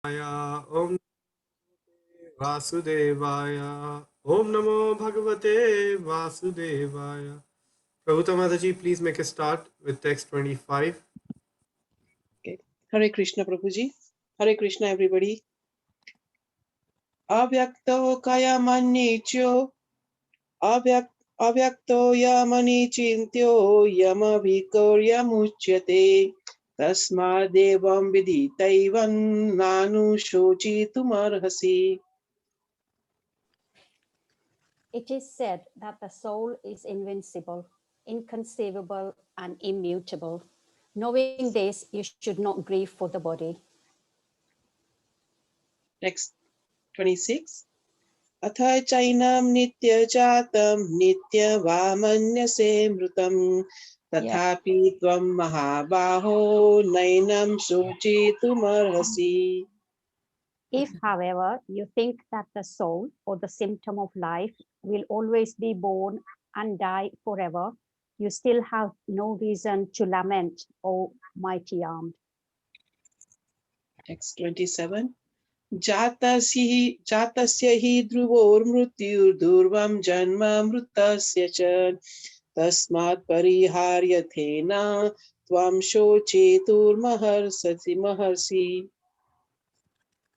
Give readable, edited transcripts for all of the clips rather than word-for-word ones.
Om Vasudevaya. Om Namo Bhagavate Vasudevaya. Prabhupada Mataji, please make a start with text 25. Okay. Hare Krishna, Prabhuji. Hare Krishna, everybody. Avyakto kaya manichyo, avyakto yamani chintyo, yamavikorya muchyate. Tasmadevam viditaivan nanu shochitumarhasi. It is said that the soul is invincible, inconceivable, and immutable. Knowing this, you should not grieve for the body. Next, 26. Atha chainam nitya chatam nitya vamanyase mrutam tathapi tvam mahabaho nainam shochitumarhasi. If, however, you think that the soul or the symptom of life will always be born and die forever, you still have no reason to lament, O mighty armed. Text 27. Jatasya hi dhruvor mrutyur durvam janma mrutasya cha tasmat pariharyatena tvam shochetur maharsi.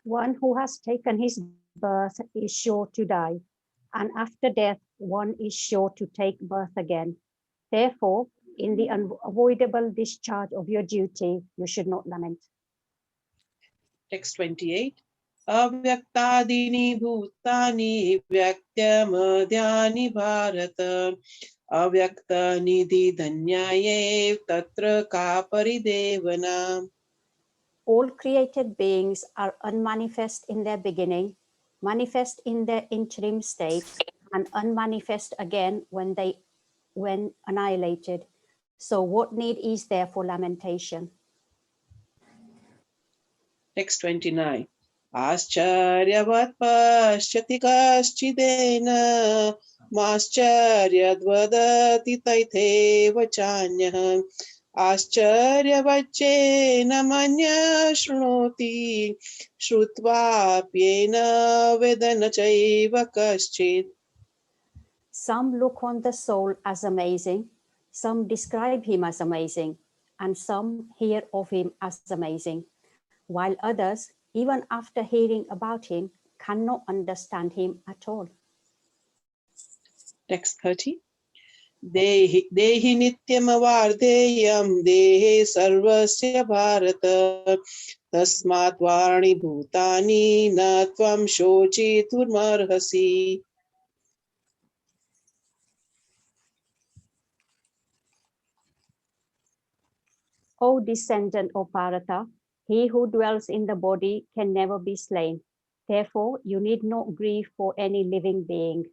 One who has taken his birth is sure to die, and after death, one is sure to take birth again. Therefore, in the unavoidable discharge of your duty, you should not lament. Text 28. Avyaktadini bhutani vyaktamadhyani bharata avyakta nidhi dhanyaye tatra ka paridevana. All created beings are unmanifest in their beginning, manifest in their interim state, and unmanifest again when annihilated. So what need is there for lamentation? Text 29. Ascharyavat pashyati kaschidena mascharyatvadati taitheva chanyah आश्चर्यवच्चेन मन्यः शृणोति श्रुत्वाप्येन वेदन चैव कश्चित्. Some look on the soul as amazing, some describe him as amazing, and some hear of him as amazing, while others, even after hearing about him, cannot understand him at all. Text 30. देहि नित्यमवार्धेयं देहे सर्वस्य भारत तस्मात् वाणी भूतानि न त्वं शोचितुमर्हसि. O descendant of Bharata, he who dwells in the body can never be slain. Therefore, you need not grieve for any living being.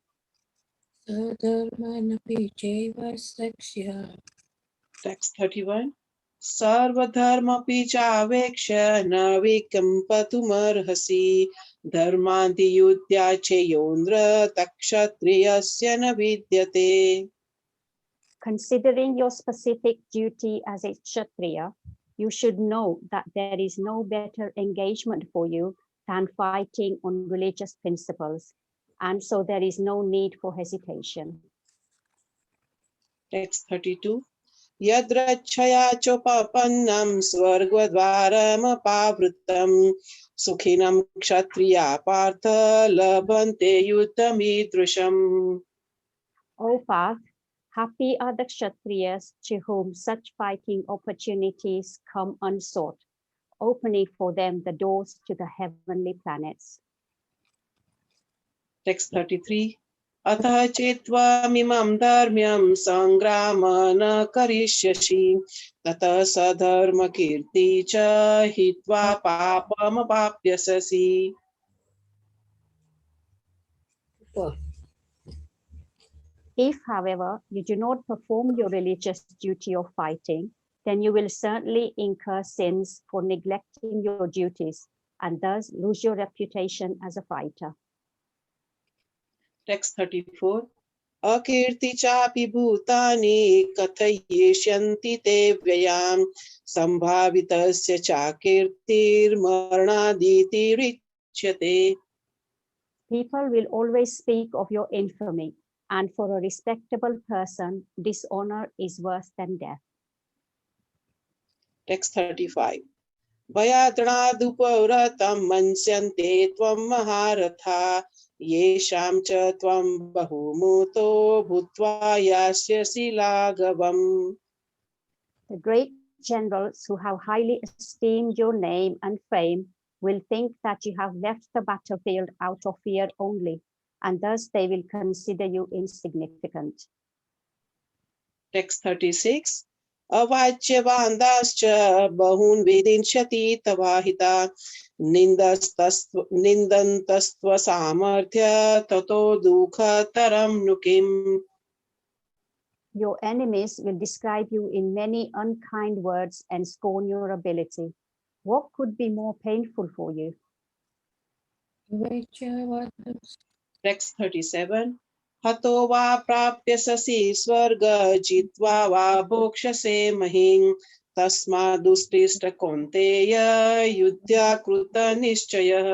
Text 31. सर्वधर्मपि चावेक्ष्य न विकम्पतुमर्हसि धर्मान्तियुद्ध्या चेयोन्द्र तक्षत्रियस्य न विद्यते. Considering your specific duty as a Kshatriya, you should know that there is no better engagement for you than fighting on religious principles, and so there is no need for hesitation. Text 32. Yadrachaya chopapannam swargadvaramapavritam sukhinam kshatriya partha labhante yuddhamidrusham. O Parth, happy are the Kshatriyas to whom such fighting opportunities come unsought, opening for them the doors to the heavenly planets. Text 33. Atha chetvamimam dharmyam sangrama na karishyasi tata sadharma kirti cha hitva papam apapyasasi. If, however, you do not perform your religious duty of fighting, then you will certainly incur sins for neglecting your duties and thus lose your reputation as a fighter. Text 34. अकीर्ति चापि भूतानि कथयिष्यन्ति ते व्ययाम् सम्भावितस्य चाकीर्तिर्मरणादितिरिच्यते. People will always speak of your infamy, and for a respectable person, dishonor is worse than death. Text 35. भयाद्रणादुपव्रतं मन्स्यन्ते त्वं महारथा येषां च त्वं बहुमूतो भूत्वा यास्यसि लाघवम्. The great generals who have highly esteemed your name and fame will think that you have left the battlefield out of fear only, and thus they will consider you insignificant. Text 36. अवाच्यवान्दाश्च बहून् वेदिष्यति तवाहिता निन्दन्तस्त्व सामर्थ्य ततो दुःखतरं नु किम्. Your enemies will describe you in many unkind words and scorn your ability. What could be more painful for you? Text 37. हतो वा प्राप्स्यसि स्वर्ग जित्वा वा भोक्ष्यसे महीम् तस्मादुत्तिष्ठ कौन्तेय युद्ध्या कृतनिश्चयः.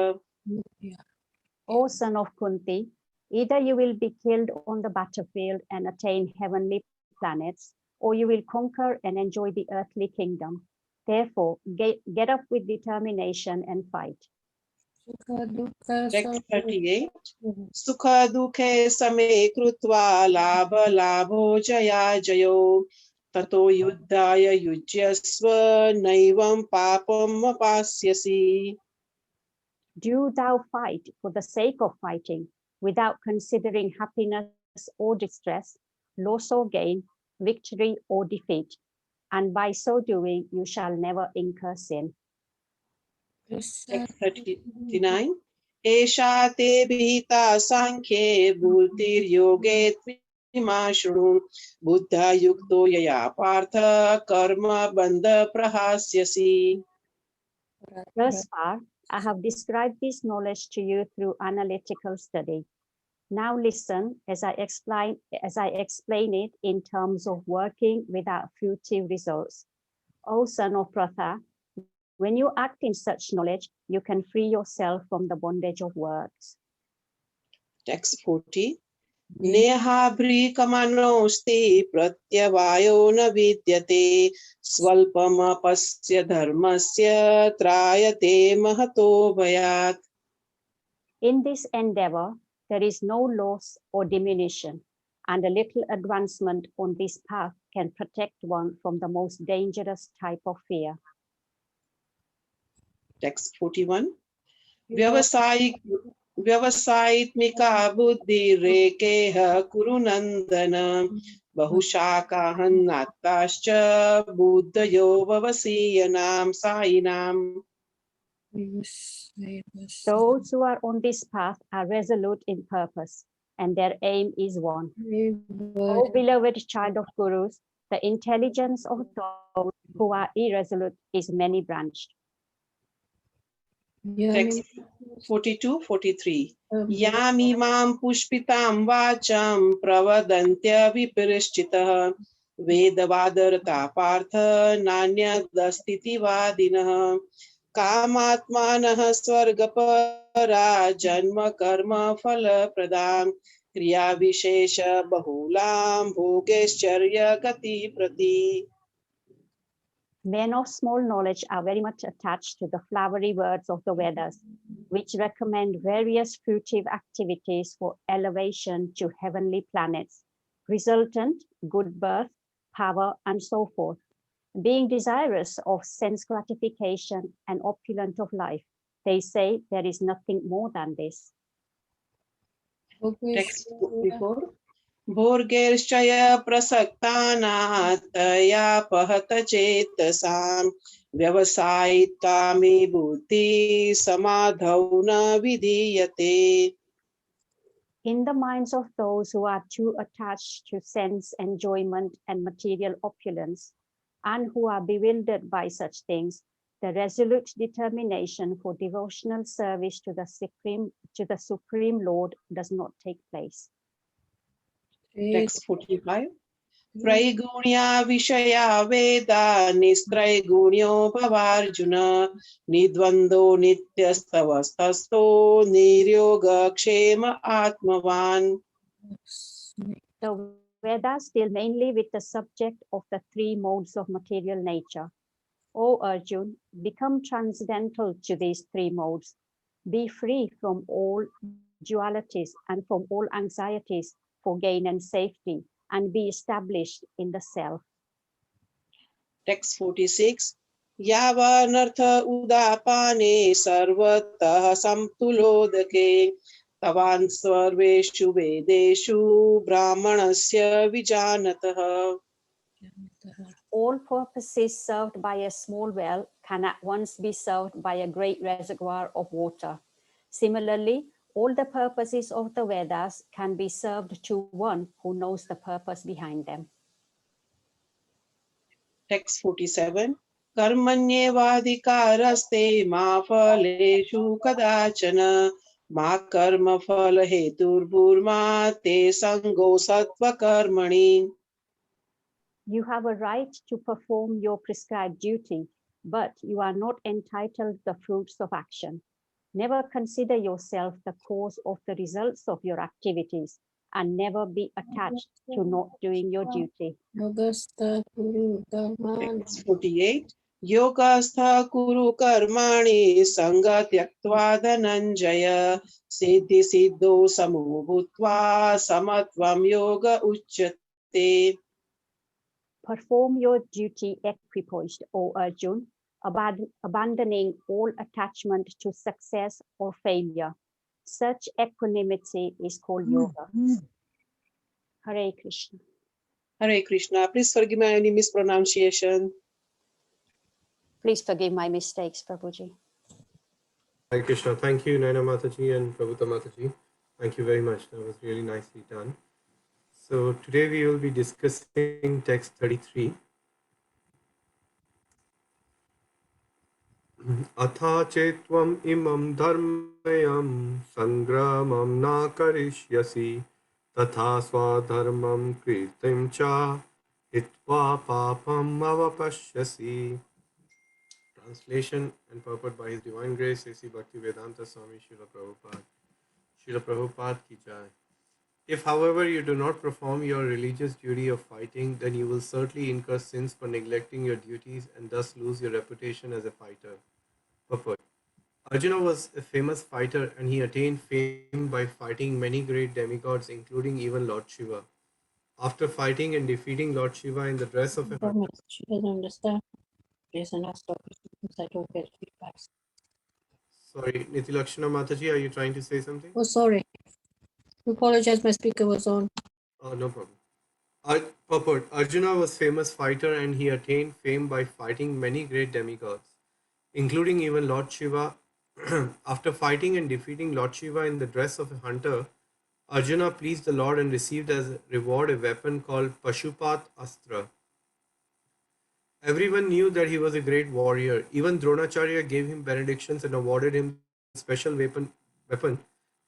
O son of Kunti, either you will be killed on the battlefield and attain heavenly planets, or you will conquer and enjoy the earthly kingdom. Therefore, get up with determination and fight. Text 38. सुख दुःखे समे कृत्वा लाभ लाभो जया जयो ततो युद्धाय युज्यस्व नैवं पापं वपास्यसि. Do thou fight for the sake of fighting, without considering happiness or distress, loss or gain, victory or defeat, and by so doing you shall never incur sin. Text 39. एषा ते भीता सांख्ये बुद्धिर्योगे त्विमा शृणु बुद्धा युक्तो यया पार्थ कर्म बन्ध प्रहास्यसि. Thus far, I have described this knowledge to you through analytical study. Now listen as I explain it in terms of working without future results. O son of Pratha, when you act in such knowledge, you can free yourself from the bondage of words. Text 40. नेहाभ्रीकमनोऽस्ति प्रत्यवायो न विद्यते स्वल्पमपस्य धर्मस्य त्रायते महतो भयात्. In this endeavor, there is no loss or diminution, and a little advancement on this path can protect one from the most dangerous type of fear. Text 41. व्यवसायित्मिका बुद्धिरेकेह कुरु नन्दन बहुशाखाहन्नात्ताश्च बुद्धयो भवसीयनां सायिनाम्. Those who are on this path are resolute in purpose, and their aim is one. O beloved child of gurus, the intelligence of those who are irresolute is many branched. Text 42-43. यामिमां पुष्पितां वाचां प्रवदन्त्य विपरिश्चितः वेदवादरता Partha नान्यदस्तीति वादिनः कामात्मानः स्वर्गपरा जन्म कर्म फलप्रदां क्रिया विशेष बहुलां भोगैश्चर्य गति प्रति. Men of small knowledge are very much attached to the flowery words of the Vedas, which recommend various fruitive activities for elevation to heavenly planets, resultant, good birth, power, and so forth. Being desirous of sense gratification and opulent of life, they say there is nothing more than this. Text 44. भोर्गैश्चय प्रसक्तानातया पहत चेतसां व्यवसायित्वामि बुद्धि समाधौ न विधीयते. In the minds of those who are too attached to sense enjoyment and material opulence, and who are bewildered by such things, the resolute determination for devotional service to the Supreme Lord does not take place. Text 45. त्रैगुण्या विषया वेदा निस्त्रैगुण्यो भवार्जुन निद्वन्द्वो नित्यस्तवस्तस्थो निर्योगक्षेम आत्मवान्. The Vedas deal mainly with the subject of the three modes of material nature. O Arjun, become transcendental to these three modes. Be free from all dualities and from all anxieties for gain and safety, and be established in the self. Text 46. यावानर्थ उदापाने सर्वतः समतुलोदके तवान् सर्वेषु वेदेषु ब्राह्मणस्य विजानतः. All purposes served by a small well can at once be served by a great reservoir of water. Similarly, all the purposes of the Vedas can be served to one who knows the purpose behind them. Text 47. कर्मण्येवाधिकारस्ते मा फलेषु कदाचन मा कर्म फल हेतुर्भूर्मा ते संगो सत्वकर्मणि. You have a right to perform your prescribed duty, but you are not entitled to the fruits of action. Never consider yourself the cause of the results of your activities, and never be attached to not doing your duty. Text 48. योगस्थ कुरु कर्माणि संग त्यक्त्वा धनञ्जय सिद्धि सिद्धौ समो भूत्वा समत्वं योग उच्यते. Perform your duty equipoised, O Arjun, abandoning all attachment to success or failure. Such equanimity is called yoga. Hare Krishna. Hare Krishna. Please forgive my any mispronunciation. Please forgive my mistakes, Prabhuji. Hare Krishna. Thank you, Naina Mataji and Prabhuta Mataji. Thank you very much. That was really nicely done. So today we will be discussing text 33. Atha chetvam imam dharmayam sangramam na karishyasi tatha swadharmam kritim cha hitva papam avapashyasi. Translation and purport by His Divine Grace, A.C. Bhaktivedanta Swami Srila Prabhupada. Srila Prabhupada ki jai. If, however, you do not perform your religious duty of fighting, then you will certainly incur sins for neglecting your duties and thus lose your reputation as a fighter. Purport. Arjuna was a famous fighter and he attained fame by fighting many great demigods, including even Lord Shiva. After fighting and defeating Lord Shiva in the dress of a hunter, She doesn't understand. Please and stop it because I don't get feedbacks. sorry, Nitilakshana Mataji, are you trying to say something? Oh, sorry. I apologize, my speaker was on. Oh, no problem. Purport. Arjuna was famous fighter and he attained fame by fighting many great demigods, including even Lord Shiva. After fighting and defeating Lord Shiva in the dress of a hunter, Arjuna pleased the Lord and received as a reward a weapon called Pashupat Astra. Everyone knew that he was a great warrior. Even Dronacharya gave him benedictions and awarded him a special weapon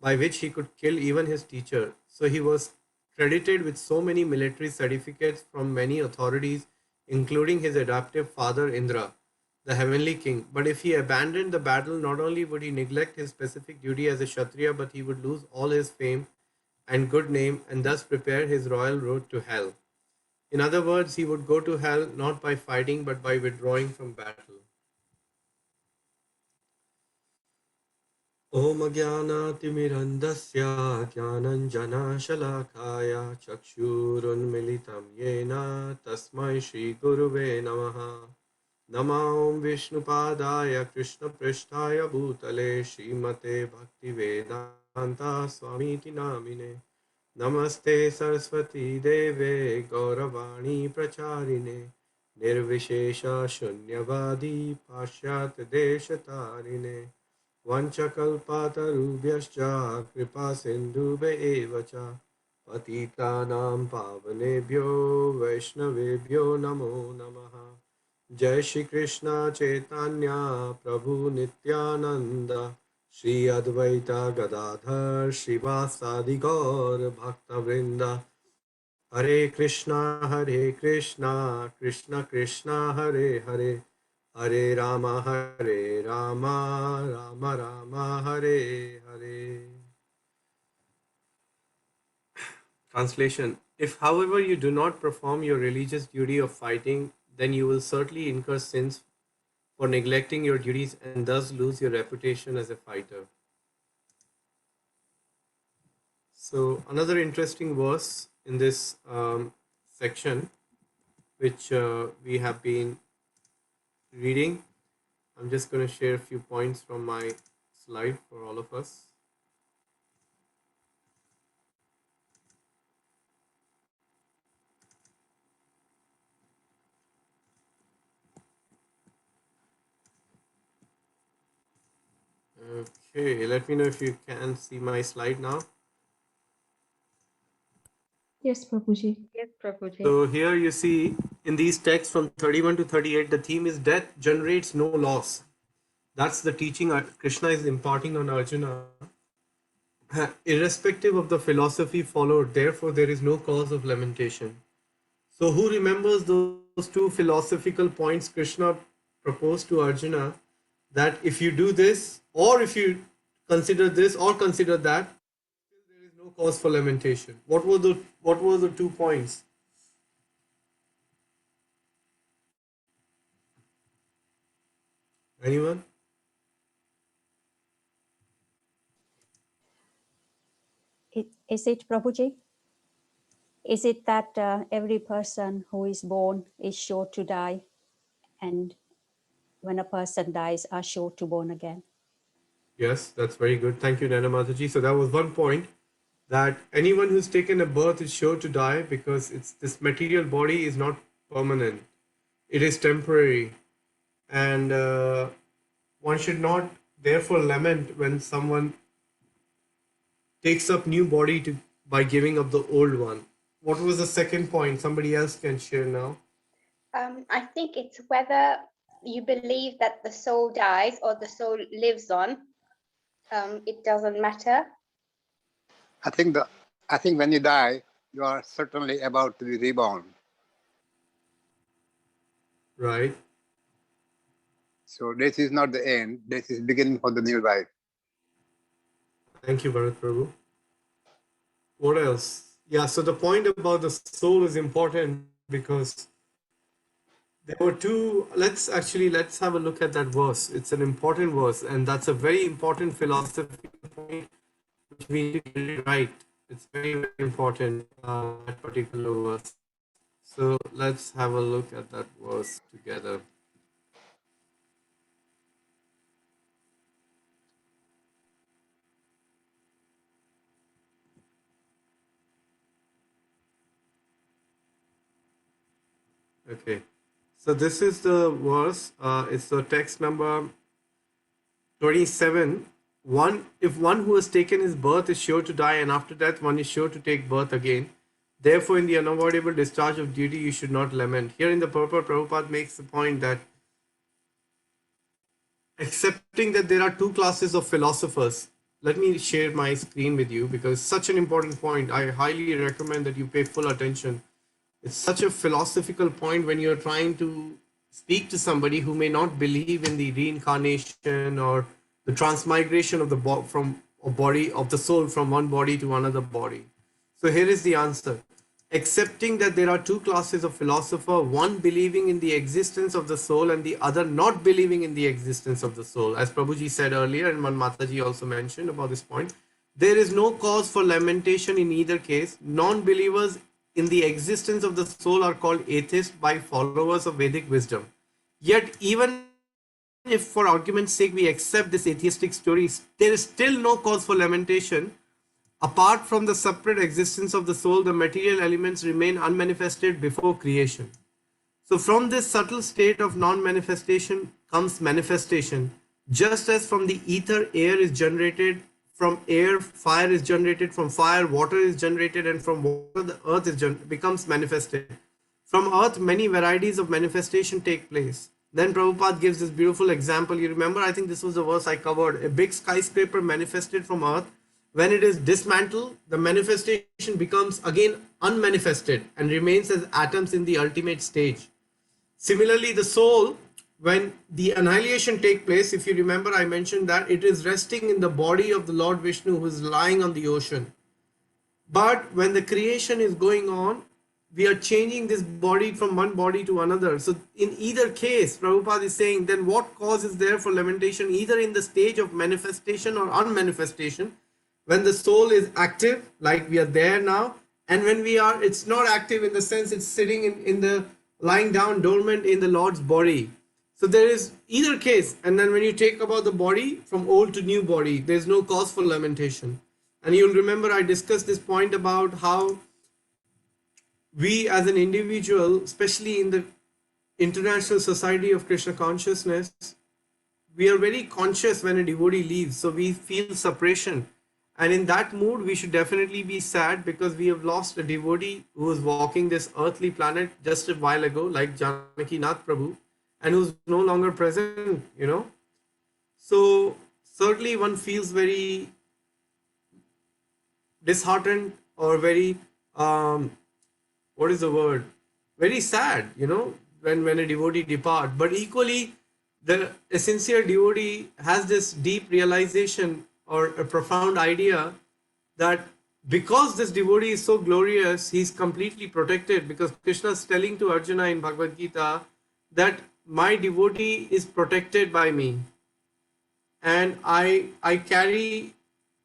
by which he could kill even his teacher. So he was credited with so many military certificates from many authorities, including his adoptive father Indra, the heavenly king. But if he abandoned the battle, not only would he neglect his specific duty as a Kshatriya, but he would lose all his fame and good name and thus prepare his royal road to hell. In other words, he would go to hell not by fighting but by withdrawing from battle. Om Ajnanatimirandasya Jnananjana Shalakaya Chakshurunmilitam Yena Tasmai Shri Guruve Namaha Namah Vishnupadaya Krishna Prishtaya Bhutale Srimate Bhaktivedanta Swamiti Namine Namaste Saraswati Deve Gauravani Pracharine Nirvishesha Shunyavadi Pashyat Deshatarine Vanchakalpatarubhyascha Kripa Sindhube Evacha Patitanam Pavanebhyo Vaishnavebhyo Namo Namaha Jai Shri Krishna Chaitanya Prabhu Nityananda Shri Advaita Gadadhar Shivasadi Gaur Bhakta Vrinda Hare Krishna, Krishna Krishna, Hare Hare, Hare Rama, Rama Rama, Hare Hare. Translation: If, however, you do not perform your religious duty of fighting, then you will certainly incur sins for neglecting your duties and thus lose your reputation as a fighter. So, another interesting verse in this section, which we have been reading, I'm just going to share a few points from my slide for all of us. Okay, let me know if you can see my slide now. Yes, Prabhuji. Yes, Prabhuji. So here you see in these texts from 31 to 38, the theme is death generates no loss. That's the teaching Krishna is imparting on Arjuna. Irrespective of the philosophy followed, therefore there is no cause of lamentation. So who remembers those two philosophical points Krishna proposed to Arjuna, that if you do this, or if you consider this or consider that, there is no cause for lamentation. What were the 2 points? Anyone? Is it, Prabhuji? Is it that every person who is born is sure to die, and when a person dies, are sure to born again? Yes, that's very good. Thank you, Nana Mataji. So that was one point, that anyone who's taken a birth is sure to die, because this material body is not permanent. It is temporary. And one should not therefore lament when someone takes up new body by giving up the old one. What was the second point? Somebody else can share now. I think it's whether you believe that the soul dies or the soul lives on. It doesn't matter. I think when you die, you are certainly about to be reborn. Right. So this is not the end. This is beginning for the new life. Thank you, Bharat Prabhu. What else? Yeah, so the point about the soul is important, because there were two. Let's have a look at that verse. It's an important verse, and that's a very important philosophy point which we need to get it right. It's very, very important, that particular verse. So let's have a look at that verse together. Okay, so this is the verse. It's the text number 27. If one who has taken his birth is sure to die, and after death one is sure to take birth again, therefore in the unavoidable discharge of duty you should not lament. Here in the purport, Prabhupada makes the point that accepting that there are two classes of philosophers. Let me share my screen with you, because it's such an important point. I highly recommend that you pay full attention. It's such a philosophical point when you're trying to speak to somebody who may not believe in the reincarnation or the transmigration of the soul from one body to another body. So here is the answer. Accepting that there are two classes of philosopher, one believing in the existence of the soul and the other not believing in the existence of the soul. As Prabhuji said earlier, and Mataji also mentioned about this point, there is no cause for lamentation in either case. Non-believers in the existence of the soul are called atheists by followers of Vedic wisdom. Yet even if for argument's sake we accept this atheistic story, there is still no cause for lamentation. Apart from the separate existence of the soul, the material elements remain unmanifested before creation. So from this subtle state of non-manifestation comes manifestation. Just as from the ether, air is generated, from air, fire is generated, from fire, water is generated, and from water, the earth becomes manifested. From earth, many varieties of manifestation take place. Then Prabhupada gives this beautiful example. You remember, I think this was the verse I covered. A big skyscraper manifested from earth when it is dismantled, the manifestation becomes again unmanifested and remains as atoms in the ultimate stage. Similarly, the soul, when the annihilation takes place, if you remember, I mentioned that it is resting in the body of the Lord Vishnu who is lying on the ocean. But when the creation is going on, we are changing this body from one body to another. So in either case, Prabhupada is saying, then what cause is there for lamentation, either in the stage of manifestation or unmanifestation, when the soul is active, like we are there now, and when we are, it's not active in the sense it's sitting in the lying down dormant in the Lord's body. So there is either case, and then when you take about the body from old to new body, there's no cause for lamentation. And you'll remember I discussed this point about how we as an individual, especially in the International Society of Krishna Consciousness, we are very conscious when a devotee leaves. So we feel separation. And in that mood, we should definitely be sad because we have lost a devotee who was walking this earthly planet just a while ago, like Janaki Nath Prabhu, and who's no longer present, you know. So certainly one feels very disheartened or very, what is the word? Very sad, you know, when a devotee departs. But equally, a sincere devotee has this deep realization or a profound idea that because this devotee is so glorious, he's completely protected, because Krishna is telling to Arjuna in Bhagavad Gita that my devotee is protected by me, and I carry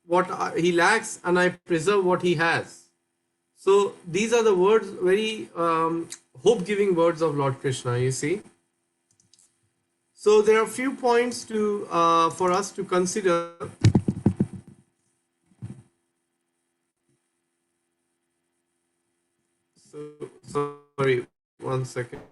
what he lacks and I preserve what he has. So these are the words, very hope-giving words of Lord Krishna, you see. So there are a few points to for us to consider. So sorry, one second.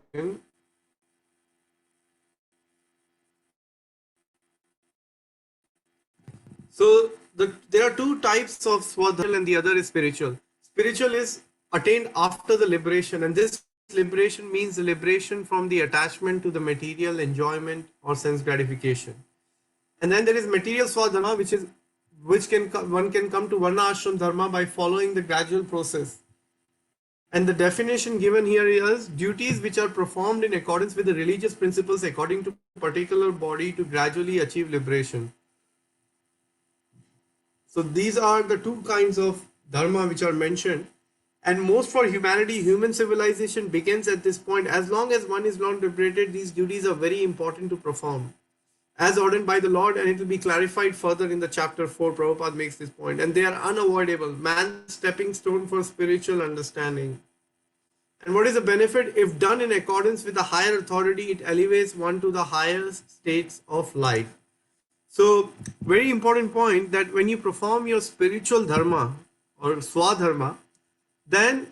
So there are two types of swadharma, and the other is spiritual. Spiritual is attained after the liberation, and this liberation means the liberation from the attachment to the material enjoyment or sense gratification. And then there is material swadharma, one can come to varna ashram dharma by following the gradual process. And the definition given here is duties which are performed in accordance with the religious principles according to particular body to gradually achieve liberation. So these are the two kinds of dharma which are mentioned. And most for humanity, human civilization begins at this point. As long as one is not liberated, these duties are very important to perform, as ordained by the Lord, and it will be clarified further in the chapter 4. Prabhupada makes this point, and they are unavoidable. Man's stepping stone for spiritual understanding. And what is the benefit? If done in accordance with the higher authority, it elevates one to the higher states of life. So, very important point, that when you perform your spiritual dharma or swadharma, then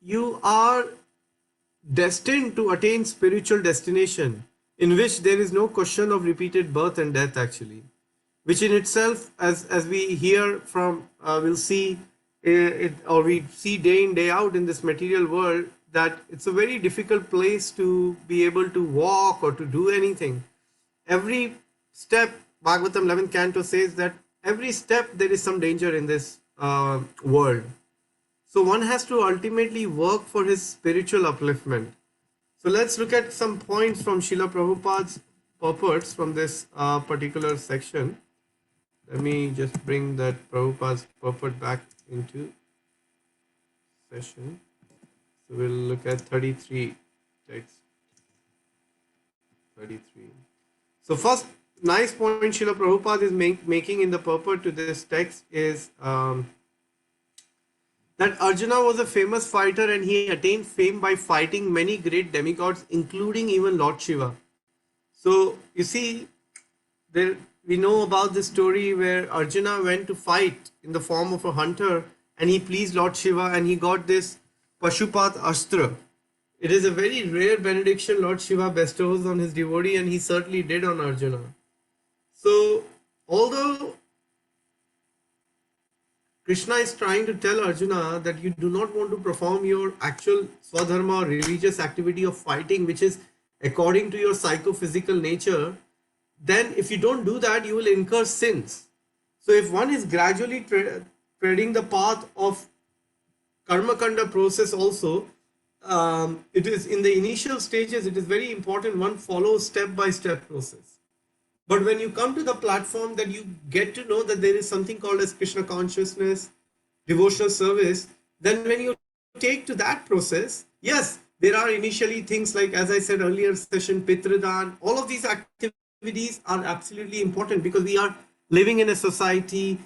you are destined to attain spiritual destination, in which there is no question of repeated birth and death actually, which in itself, as we hear from, we'll see it, or we see day in day out in this material world, that it's a very difficult place to be able to walk or to do anything. Every step, Bhagavatam 11th canto says that every step there is some danger in this world. So one has to ultimately work for his spiritual upliftment. So let's look at some points from Srila Prabhupada's purports from this particular section. Let me just bring that Prabhupada's purport back into session. So we'll look at 33 text. 33. So first nice point Srila Prabhupada is making in the purport to this text is that Arjuna was a famous fighter and he attained fame by fighting many great demigods, including even Lord Shiva. So you see, we know about this story where Arjuna went to fight in the form of a hunter, and he pleased Lord Shiva and he got this Pashupat Astra. It is a very rare benediction Lord Shiva bestows on his devotee, and he certainly did on Arjuna. So although Krishna is trying to tell Arjuna that you do not want to perform your actual swadharma or religious activity of fighting, which is according to your psychophysical nature, then if you don't do that, you will incur sins. So if one is gradually treading the path of karma kanda process also, it is in the initial stages, it is very important one follows step by step process. But when you come to the platform that you get to know that there is something called as Krishna consciousness, devotional service, then when you take to that process, yes, there are initially things like, as I said earlier session, Pitradan, all of these activities are absolutely important because we are living in a society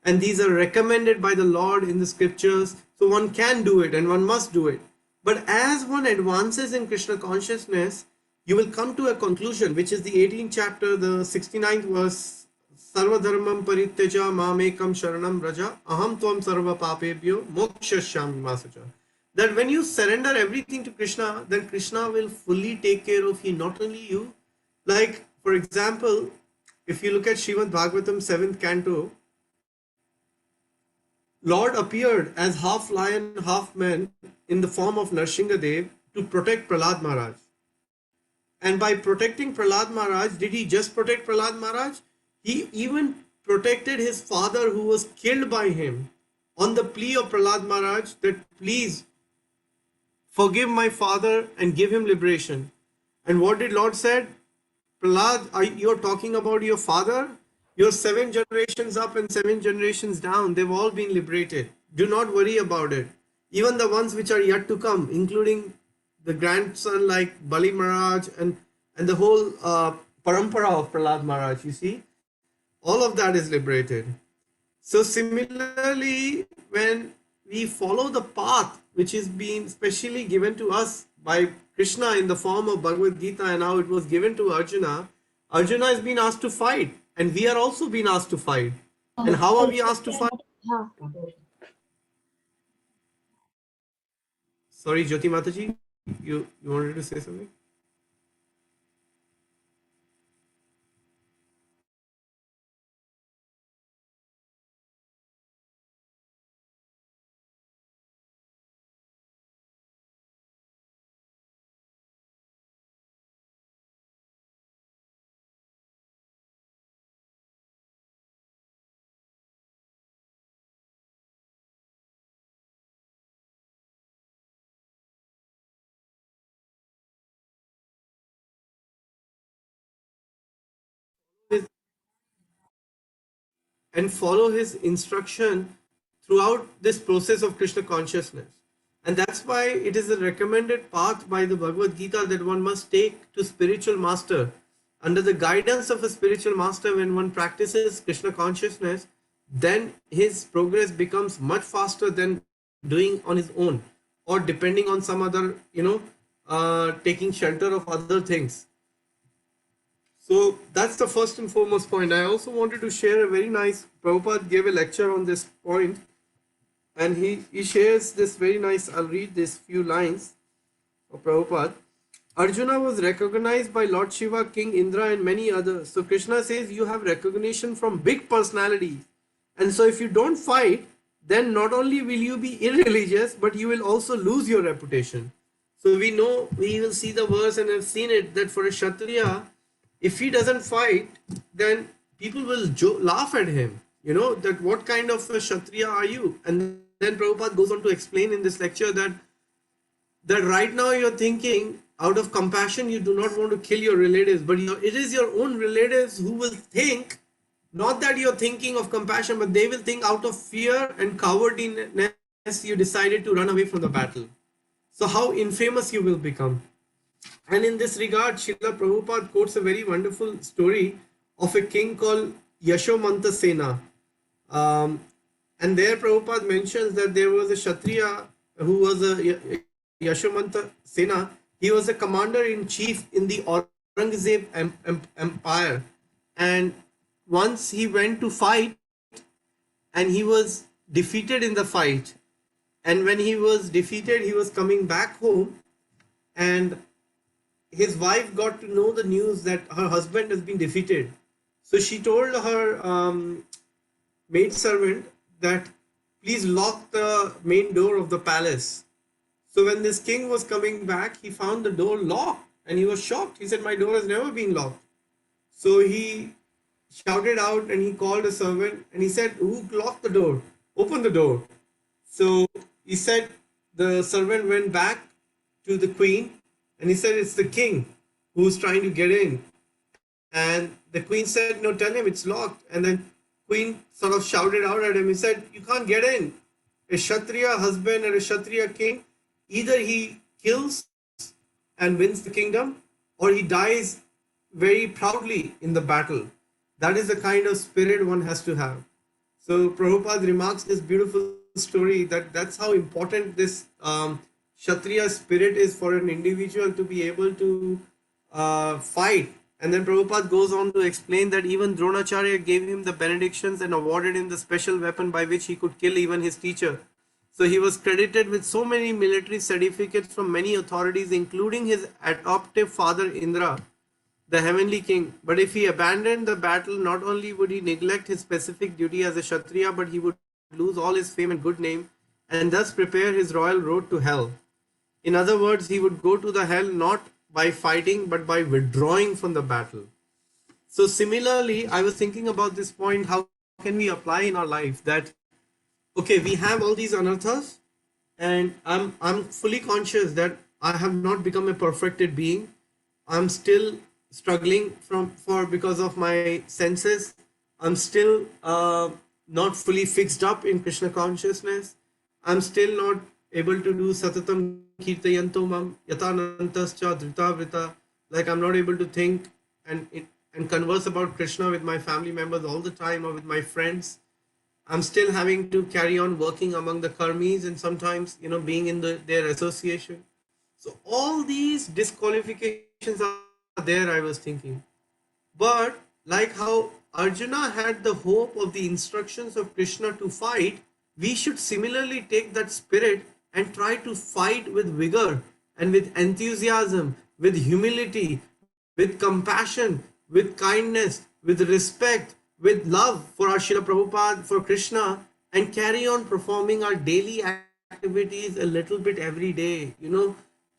and these are recommended by the Lord in the scriptures. So one can do it and one must do it. But as one advances in Krishna consciousness, you will come to a conclusion, which is the 18th chapter, the 69th verse. Sarva dharmam parityaja mamekam sharanam raja aham tvam sarva papebhyo mokshashyami masacha. That when you surrender everything to Krishna, then Krishna will fully take care of you, not only you. Like, for example, if you look at Srimad Bhagavatam 7th canto, Lord appeared as half lion, half man in the form of Narsinghadev to protect Prahlad Maharaj. And by protecting Prahlad Maharaj, did he just protect Prahlad Maharaj? He even protected his father who was killed by him on the plea of Prahlad Maharaj that please forgive my father and give him liberation. And what did Lord said? Prahlad, you're talking about your father? Your 7 generations up and 7 generations down, they've all been liberated. Do not worry about it. Even the ones which are yet to come, including the grandson like Bali Maharaj and the whole parampara of Prahlad Maharaj, you see, all of that is liberated. So similarly, when we follow the path which is being specially given to us by Krishna in the form of Bhagavad Gita, and now it was given to Arjuna, Arjuna has been asked to fight, and we are also being asked to fight. And how are we asked to fight? Sorry, Jyoti Mataji, you wanted to say something? And follow his instruction throughout this process of Krishna consciousness. And that's why it is a recommended path by the Bhagavad Gita that one must take to spiritual master. Under the guidance of a spiritual master, when one practices Krishna consciousness, then his progress becomes much faster than doing on his own or depending on some other, taking shelter of other things. So that's the first and foremost point. I also wanted to share a very nice, Prabhupada gave a lecture on this point, and he shares this very nice, I'll read this few lines of Prabhupada. Arjuna was recognized by Lord Shiva, King Indra, and many others. So Krishna says you have recognition from big personalities. And so if you don't fight, then not only will you be irreligious, but you will also lose your reputation. So we know, we will see the verse and have seen it, that for a Kshatriya, if he doesn't fight, then people will laugh at him, that what kind of a Kshatriya are you? And then Prabhupada goes on to explain in this lecture that right now you're thinking out of compassion, you do not want to kill your relatives, but it is your own relatives who will think, not that you're thinking of compassion, but they will think out of fear and cowardliness you decided to run away from the battle. So how infamous you will become. And in this regard, Srila Prabhupada quotes a very wonderful story of a king called Yashomanta Sena. And there Prabhupada mentions that there was a Kshatriya who was a Yashomanta Sena. He was a commander-in-chief in the Aurangzeb empire. And once he went to fight and he was defeated in the fight. And when he was defeated, he was coming back home, and his wife got to know the news that her husband has been defeated. So she told her maidservant that please lock the main door of the palace. So when this king was coming back, he found the door locked and he was shocked. He said, my door has never been locked. So he shouted out and he called a servant and he said, "Who locked the door? Open the door." So he said, the servant went back to the queen and he said, "It's the king who's trying to get in." And the queen said, "No, tell him it's locked." And then queen sort of shouted out at him. He said, "You can't get in. A Kshatriya husband and a Kshatriya king, either he kills and wins the kingdom, or he dies very proudly in the battle. That is the kind of spirit one has to have." So Prabhupada remarks this beautiful story that that's how important this Kshatriya spirit is for an individual to be able to fight. And then Prabhupada goes on to explain that even Dronacharya gave him the benedictions and awarded him the special weapon by which he could kill even his teacher. So he was credited with so many military certificates from many authorities, including his adoptive father Indra, the heavenly king. But if he abandoned the battle, not only would he neglect his specific duty as a Kshatriya, but he would lose all his fame and good name and thus prepare his royal road to hell. In other words, he would go to the hell not by fighting but by withdrawing from the battle. So similarly, I was thinking about this point, how can we apply in our life that, okay, we have all these anarthas and I'm fully conscious that I have not become a perfected being. I'm still struggling because of my senses. I'm still not fully fixed up in Krishna consciousness. I'm still not able to do satatam kirtayanto mam yatanantascha dritavrita. Like I'm not able to think and converse about Krishna with my family members all the time or with my friends. I'm still having to carry on working among the karmis and sometimes, being in their association. So all these disqualifications are there, I was thinking. But like how Arjuna had the hope of the instructions of Krishna to fight, we should similarly take that spirit and try to fight with vigor and with enthusiasm, with humility, with compassion, with kindness, with respect, with love for our Srila Prabhupada, for Krishna, and carry on performing our daily activities a little bit every day.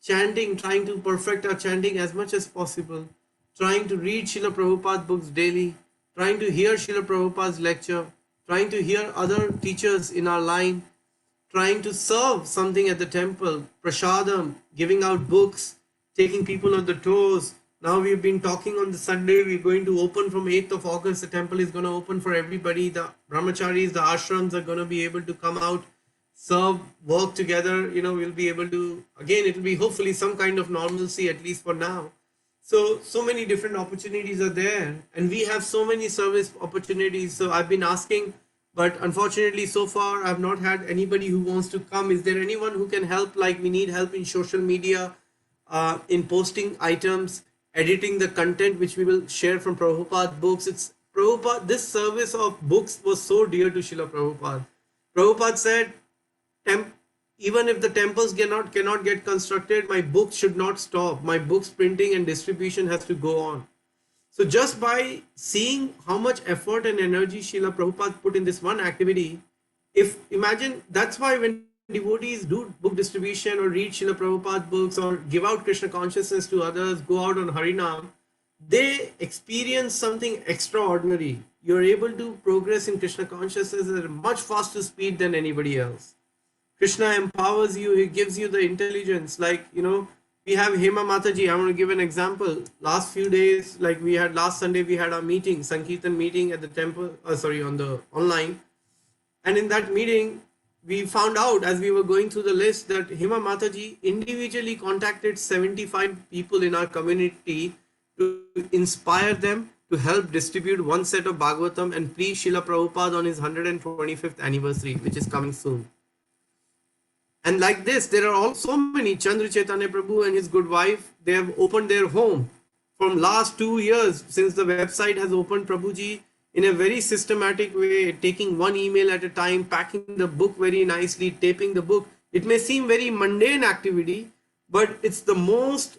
Chanting, trying to perfect our chanting as much as possible, trying to read Srila Prabhupada books daily, trying to hear Srila Prabhupada's lecture, trying to hear other teachers in our line, trying to serve something at the temple, prasadam, giving out books, taking people on the toes. Now we've been talking on the Sunday, we're going to open from 8th of August. The temple is going to open for everybody. The brahmacharis, the ashrams are going to be able to come out, serve, work together. We'll be able to, again, it'll be hopefully some kind of normalcy, at least for now. So many different opportunities are there and we have so many service opportunities. So I've been asking, but unfortunately so far I've not had anybody who wants to come. Is there anyone who can help? Like we need help in social media, in posting items, editing the content which we will share from Prabhupada books. It's Prabhupada, this service of books was so dear to Srila Prabhupada. Prabhupada said, even if the temples cannot get constructed, my books should not stop. My books printing and distribution has to go on. So just by seeing how much effort and energy Srila Prabhupada put in this one activity, if imagine, that's why when devotees do book distribution or read Srila Prabhupada books or give out Krishna consciousness to others, go out on Harinam, they experience something extraordinary. You're able to progress in Krishna consciousness at a much faster speed than anybody else. Krishna empowers you, he gives you the intelligence. Like, we have Hema Mataji. I want to give an example. Last few days, like we had last Sunday, we had our meeting, Sankirtan meeting at the temple, on the online. And in that meeting, we found out as we were going through the list that Hema Mataji individually contacted 75 people in our community to inspire them to help distribute one set of Bhagavatam and please Srila Prabhupada on his 125th anniversary, which is coming soon. And like this, there are also many. Chandra Chaitanya Prabhu and his good wife, they have opened their home. From last 2 years, since the website has opened, Prabhuji, in a very systematic way, taking one email at a time, packing the book very nicely, taping the book. It may seem very mundane activity, but it's the most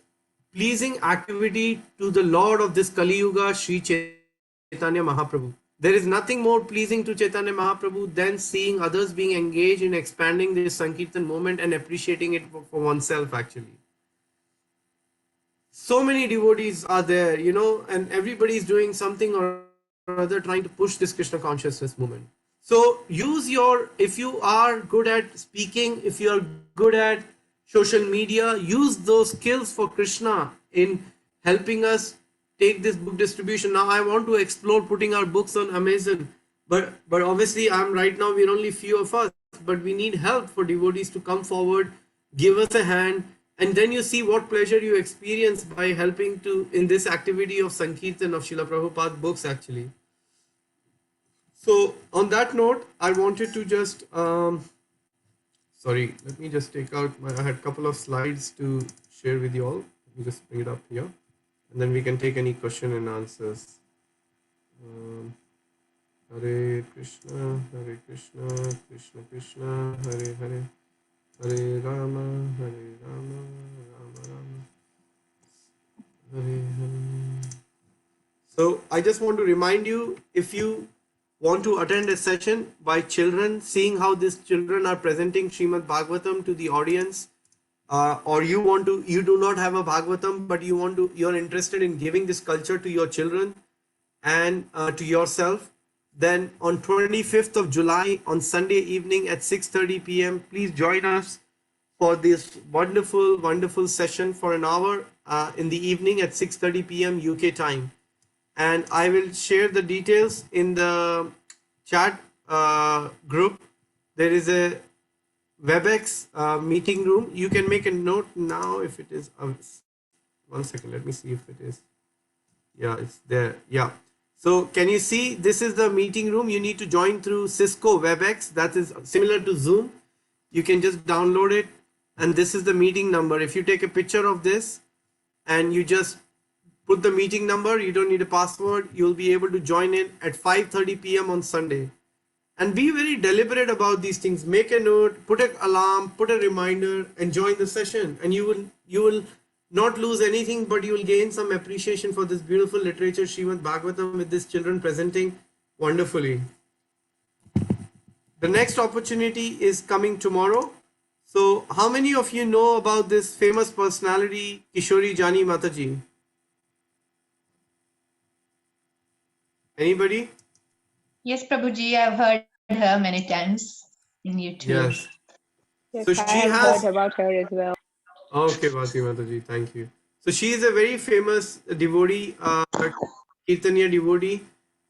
pleasing activity to the Lord of this Kali Yuga, Sri Chaitanya Mahaprabhu. There is nothing more pleasing to Chaitanya Mahaprabhu than seeing others being engaged in expanding this Sankirtan movement and appreciating it for oneself actually. So many devotees are there, and everybody is doing something or or other trying to push this Krishna consciousness movement. So use your, if you are good at speaking, if you are good at social media, use those skills for Krishna in helping us take this book distribution. Now I want to explore putting our books on Amazon, but obviously I'm right now, we're only few of us, but we need help for devotees to come forward, give us a hand, and then you see what pleasure you experience by helping to in this activity of Sankirtan of Srila Prabhupada books actually. So on that note, I wanted to just sorry, let me just take out I had a couple of slides to share with you all. Let me just bring it up here, and then we can take any question and answers. Hare Krishna, Krishna Krishna, Hare Hare, Hare Rama, Rama Rama, Hare Hare. So I just want to remind you, if you want to attend a session by children, seeing how these children are presenting Srimad Bhagavatam to the audience, or you do not have a Bhagavatam, but you're interested in giving this culture to your children and to yourself, then on 25th of July on Sunday evening at 6:30 p.m. please join us for this wonderful session for an hour in the evening at 6:30 p.m. UK time. And I will share the details in the chat group. There is a WebEx meeting room. You can make a note now if it is. 1 second, let me see if it is. Yeah, it's there. Yeah. So can you see, this is the meeting room. You need to join through Cisco WebEx. That is similar to Zoom. You can just download it. And this is the meeting number. If you take a picture of this and you just put the meeting number, you don't need a password, you'll be able to join in at 5:30 p.m. on Sunday. And be very deliberate about these things. Make a note, put an alarm, put a reminder, and join the session. And you will not lose anything, but you will gain some appreciation for this beautiful literature, Srimad Bhagavatam, with these children presenting wonderfully. The next opportunity is coming tomorrow. So how many of you know about this famous personality, Kishori Jani Mataji? Anybody? Yes, Prabhuji, I've heard her many times in YouTube. Yes. Yes, So I she have has. heard about her as well. Okay, Bhati Mataji, thank you. So she is a very famous devotee, Kirtaniya devotee,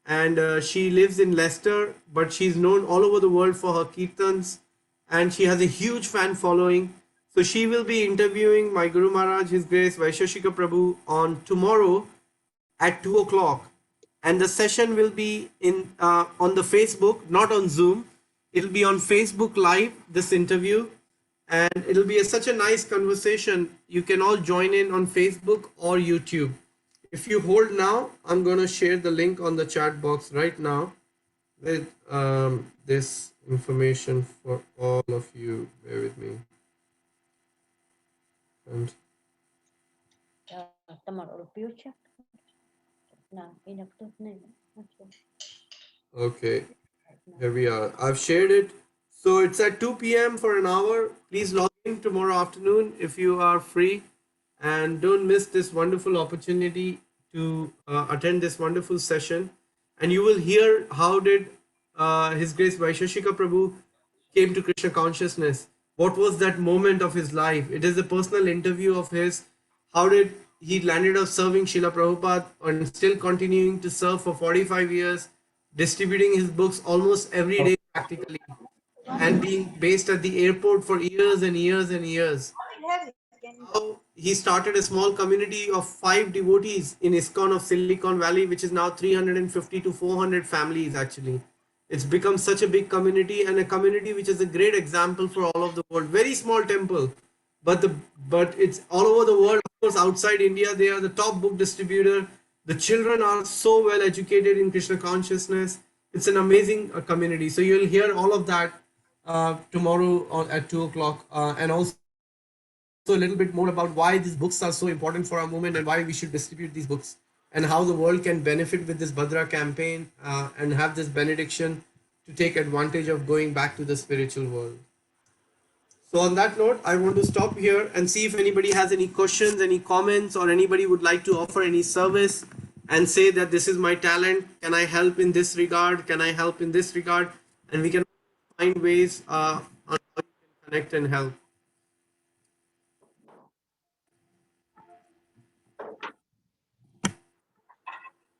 and she lives in Leicester, but she's known all over the world for her kirtans, and she has a huge fan following. So she will be interviewing my Guru Maharaj, His Grace Vaisheshika Prabhu, on tomorrow at 2 o'clock. And the session will be in on the Facebook, not on Zoom. It'll be on Facebook Live, this interview. And it'll be such a nice conversation. You can all join in on Facebook or YouTube. If you hold now, I'm going to share the link on the chat box right now with this information for all of you. Bear with me. And Tomorrow, future. No, okay, here we are. I've shared it. So it's at 2 p.m. for an hour. Please log in tomorrow afternoon if you are free. And don't miss this wonderful opportunity to attend this wonderful session. And you will hear how did His Grace Vaisheshika Prabhu came to Krishna consciousness. What was that moment of his life? It is a personal interview of his. How did he landed up serving Srila Prabhupada and still continuing to serve for 45 years, distributing his books almost every day practically, and being based at the airport for years and years and years. How he started a small community of 5 devotees in ISKCON of Silicon Valley, which is now 350 to 400 families actually. It's become such a big community, and a community which is a great example for all of the world. Very small temple, but it's all over the world. Of course, outside India, they are the top book distributor. The children are so well educated in Krishna consciousness. It's an amazing community. So you'll hear all of that tomorrow at 2 o'clock, and also a little bit more about why these books are so important for our movement and why we should distribute these books, and how the world can benefit with this Bhadra campaign and have this benediction to take advantage of going back to the spiritual world. So on that note, I want to stop here and see if anybody has any questions, any comments, or anybody would like to offer any service and say that this is my talent. Can I help in this regard? Can I help in this regard? And we can find ways on how you can connect and help.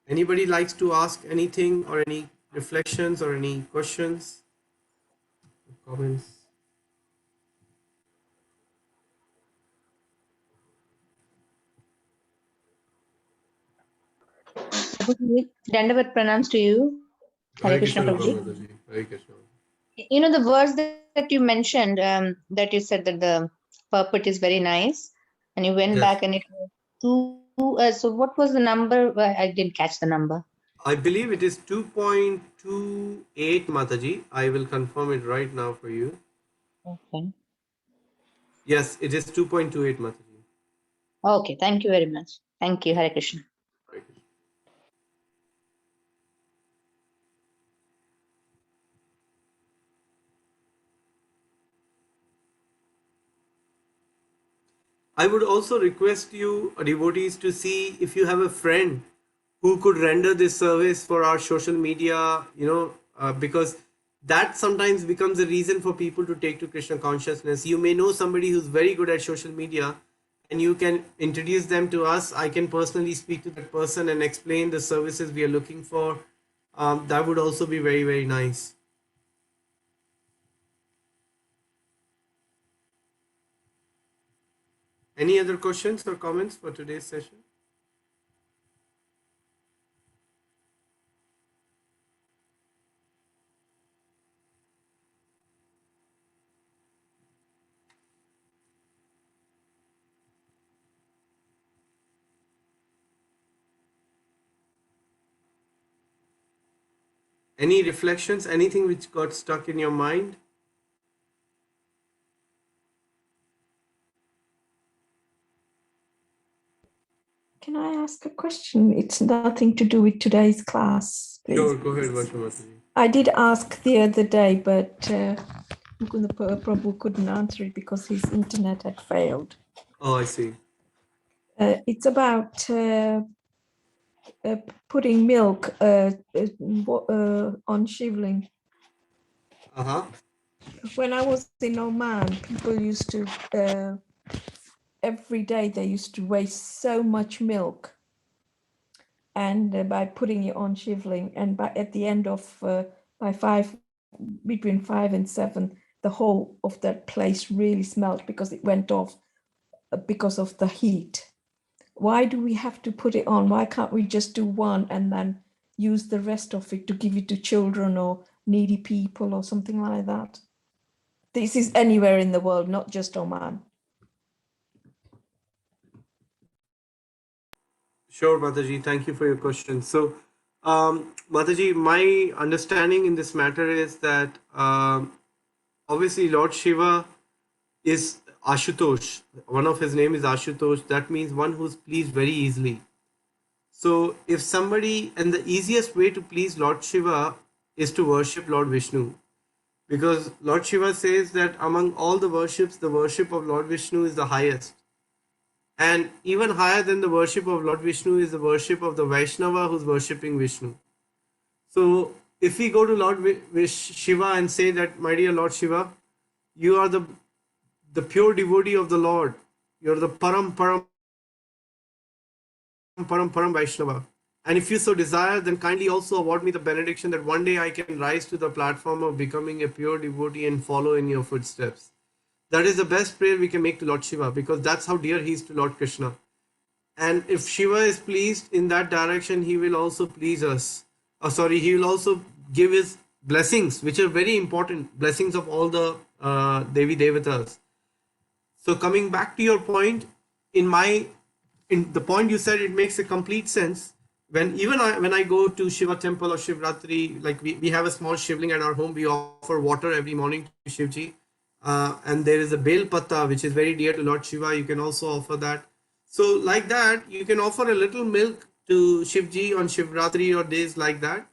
Anybody likes to ask anything or any reflections or any questions, comments? Dandavat pranams to you. Hare Krishna Prabhuji. Mataji. Hare Krishna. You know, the words that you mentioned, that you said that the puppet is very nice, and you went Yes. back and it was two. So what was the number? I didn't catch the number. I believe it is 2.28, Mataji. I will confirm it right now for you. Okay. Yes, it is 2.28, Mataji. Okay. Thank you very much. Thank you. Hare Krishna. Hare Krishna. I would also request you, devotees, to see if you have a friend who could render this service for our social media, because that sometimes becomes a reason for people to take to Krishna consciousness. You may know somebody who's very good at social media and you can introduce them to us. I can personally speak to that person and explain the services we are looking for. That would also be very, very nice. Any other questions or comments for today's session? Any reflections, anything which got stuck in your mind? Can I ask a question? It's nothing to do with today's class, please. Sure, go ahead, Vaishnavi. I did ask the other day, but Mukunda Prabhu couldn't answer it because his internet had failed. Oh, I see. It's about putting milk on shivling. Uh-huh. When I was in Oman, people used to, every day they used to waste so much milk. And by putting it on shivling, and at the end of, between 5 and 7, the whole of that place really smelled because it went off because of the heat. Why do we have to put it on? Why can't we just do one and then use the rest of it to give it to children or needy people or something like that? This is anywhere in the world, not just Oman. Sure, Mataji. Thank you for your question. So, Mataji, my understanding in this matter is that obviously Lord Shiva is Ashutosh. One of his name is Ashutosh. That means one who's pleased very easily. So, if somebody, and the easiest way to please Lord Shiva is to worship Lord Vishnu. Because Lord Shiva says that among all the worships, the worship of Lord Vishnu is the highest. And even higher than the worship of Lord Vishnu is the worship of the Vaishnava who's worshipping Vishnu. So if we go to Lord Shiva and say that, my dear Lord Shiva, you are the pure devotee of the Lord. You're the Param Vaishnava. And if you so desire, then kindly also award me the benediction that one day I can rise to the platform of becoming a pure devotee and follow in your footsteps. That is the best prayer we can make to Lord Shiva, because that's how dear he is to Lord Krishna. And if Shiva is pleased in that direction, he will also please us. He will also give his blessings, which are very important, blessings of all the Devi Devatas. So coming back to your point, in the point you said, it makes a complete sense. When I go to Shiva temple or Shivratri, like we have a small shivling at our home, we offer water every morning to Shivji. And there is a Bel Patta, which is very dear to Lord Shiva. You can also offer that. So like that, you can offer a little milk to Shivji on Shivratri or days like that.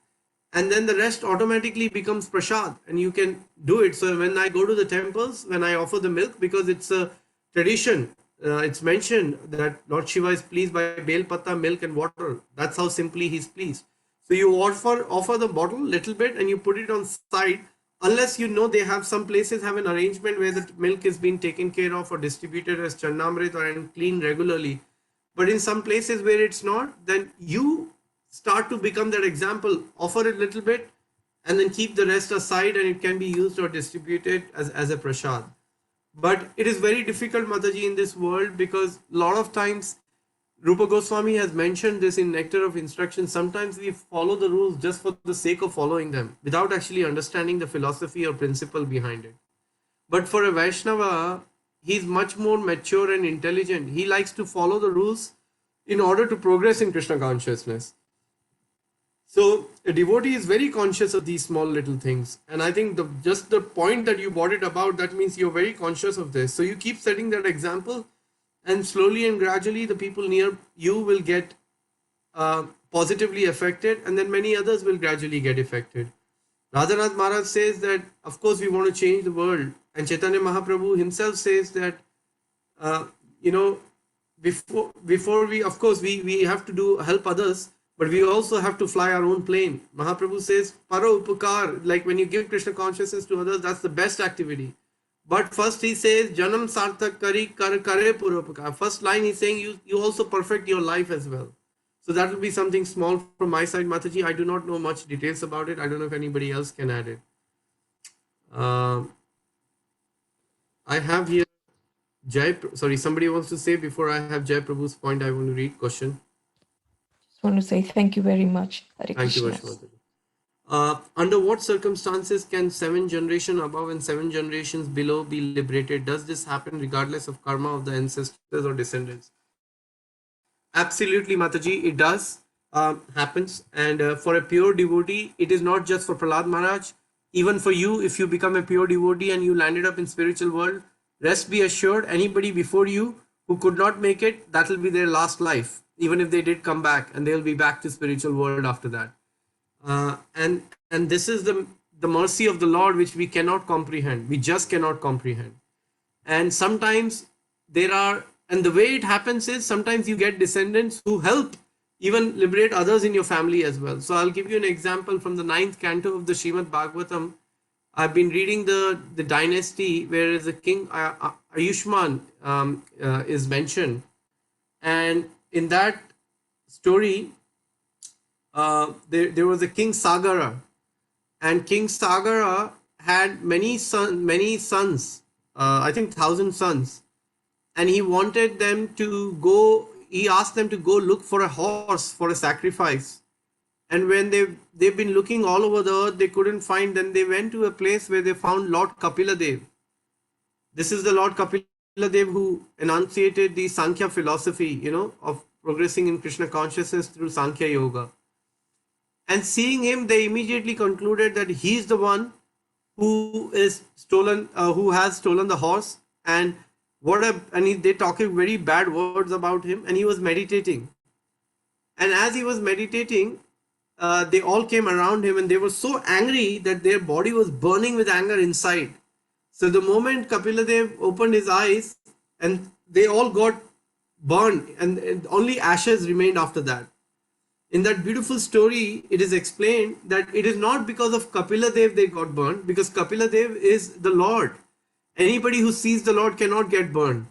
And then the rest automatically becomes prasad and you can do it. So when I go to the temples, when I offer the milk, because it's a tradition it's mentioned that Lord Shiva is pleased by bel patta, milk, and water. That's how simply he's pleased. So you offer the bottle little bit and you put it on side, unless you know they have some places have an arrangement where the milk is being taken care of or distributed as Charnamrit or and cleaned regularly. But in some places where it's not, then you start to become that example. Offer it little bit and then keep the rest aside, and it can be used or distributed as a prasad. But it is very difficult, Mataji, in this world, because a lot of times Rupa Goswami has mentioned this in Nectar of Instruction. Sometimes we follow the rules just for the sake of following them without actually understanding the philosophy or principle behind it. But for a Vaishnava, he's much more mature and intelligent. He likes to follow the rules in order to progress in Krishna consciousness. So a devotee is very conscious of these small little things. And I think just the point that you brought it about, that means you're very conscious of this. So you keep setting that example, and slowly and gradually the people near you will get positively affected, and then many others will gradually get affected. Radhanath Maharaj says that, of course, we want to change the world. And Chaitanya Mahaprabhu himself says that, before we, of course, we have to help others, but we also have to fly our own plane. Mahaprabhu says, Paro Upakar, like when you give Krishna consciousness to others, that's the best activity. But first he says, Janam Sarthak Kari Kar Kare Purupakar. First line he's saying, you also perfect your life as well. So that will be something small from my side, Mataji. I do not know much details about it. I don't know if anybody else can add it. I have here Jai, sorry, somebody wants to say before I have Jai Prabhu's point, I want to read question. Just want to say thank you very much. Hare Thank you, Krishna. Mataji. Under what circumstances can 7 generations above and 7 generations below be liberated? Does this happen regardless of karma of the ancestors or descendants? Absolutely, Mataji, it does happens. And for a pure devotee, it is not just for Prahlad Maharaj. Even for you, if you become a pure devotee and you landed up in spiritual world, rest be assured, anybody before you who could not make it, that will be their last life, even if they did come back, and they'll be back to spiritual world after that. And this is the mercy of the Lord, which we cannot comprehend. We just cannot comprehend. And sometimes and the way it happens is sometimes you get descendants who help even liberate others in your family as well. So I'll give you an example from the 9th canto of the Srimad Bhagavatam. I've been reading the dynasty where the king Ayushman is mentioned. And in that story, there was a King Sagara, and King Sagara had many sons, I think 1,000 sons, and he wanted them to go. He asked them to go look for a horse for a sacrifice. And when they've been looking all over the earth, they couldn't find. Then they went to a place where they found Lord Kapila Dev. This is the Lord Kapila Dev who enunciated the Sankhya philosophy, of progressing in Krishna consciousness through Sankhya Yoga. And seeing him, they immediately concluded that he's the one who has stolen the horse, and they talking very bad words about him, and he was meditating. And as he was meditating, they all came around him, and they were so angry that their body was burning with anger inside. So the moment Kapila Dev opened his eyes, and they all got burned, and only ashes remained after that. In that beautiful story, it is explained that it is not because of Kapila Dev they got burned, because Kapila Dev is the Lord. Anybody who sees the Lord cannot get burned.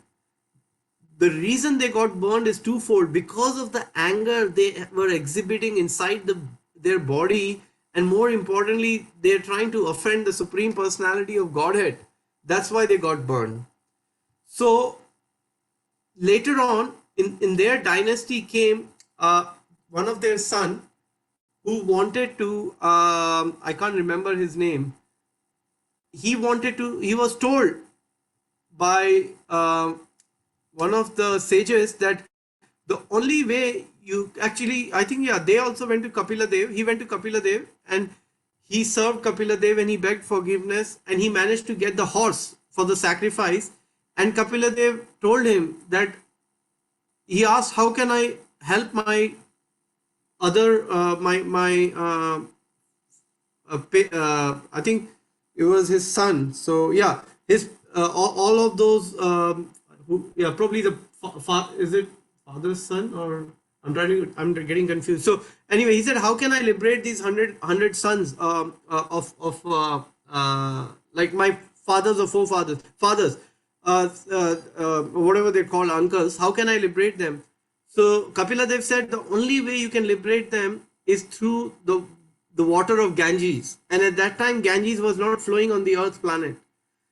The reason they got burned is twofold: because of the anger they were exhibiting inside their body, and more importantly, they're trying to offend the Supreme Personality of Godhead. That's why they got burned. So later on, in their dynasty came one of their son who wanted to, I can't remember his name. He was told by one of the sages that the only way they also went to Kapila Dev. He went to Kapila Dev and he served Kapila Dev and he begged forgiveness, and he managed to get the horse for the sacrifice. And Kapila Dev told him that, he asked, how can I help my other, I think it was his son. So yeah, his all of those who, yeah, probably the is it father's son, or I'm getting confused. So anyway, he said, how can I liberate these 100 sons like my fathers or fathers, whatever they're called, uncles, how can I liberate them? So Kapila Dev said the only way you can liberate them is through the water of Ganges. And at that time, Ganges was not flowing on the earth planet.